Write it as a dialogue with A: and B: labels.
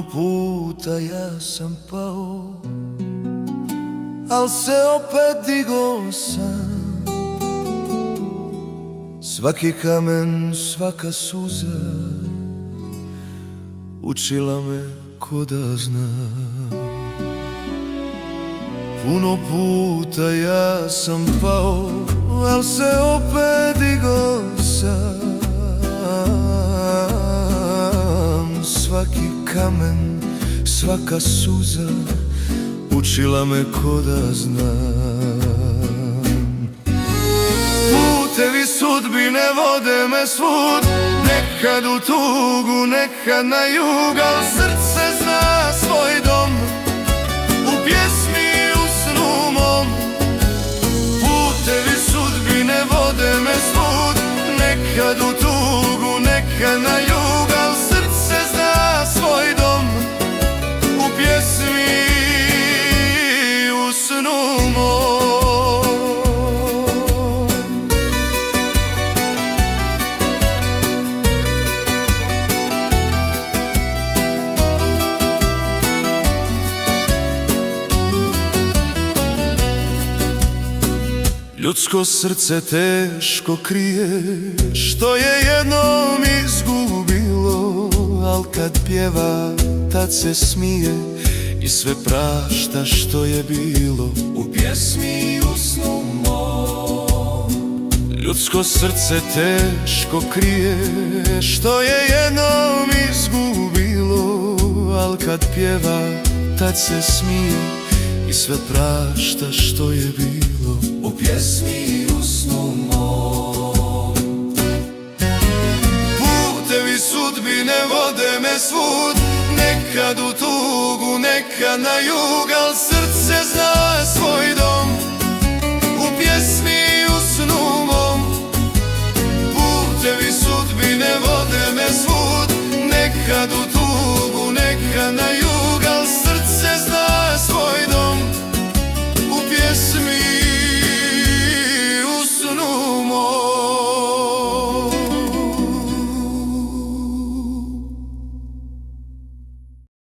A: Puno puta ja sam pao, al se opet digo sam. Svaki kamen, svaka suza učila me ko da znam. Puno puta ja sam pao, al se opet digo sam. Svaki kamen, svaka suza učila me ko da znam. Putevi sudbine vode me svud, nekad u tugu, nekad na jug, al srce zna svoj dom, u pjesmi i u snu mom. Putevi sudbine vode me svud, nekad u tugu, nekad na jug, al srce zna svoj dom, u pjesmi i u snu mom. Ljudsko srce teško krije što je jednom izgubilo, al kad pjeva tad se smije i sve prašta što je bilo, u pjesmi i u snu mom. Ljudsko srce teško krije što je jednom izgubilo, al kad pjeva tad se smije i sve prašta što je bilo, u pjesmi i u snu mom. Putevi sudbine vode me svud, nekad u tugu, nekad na jug, al srce zna svoj dom,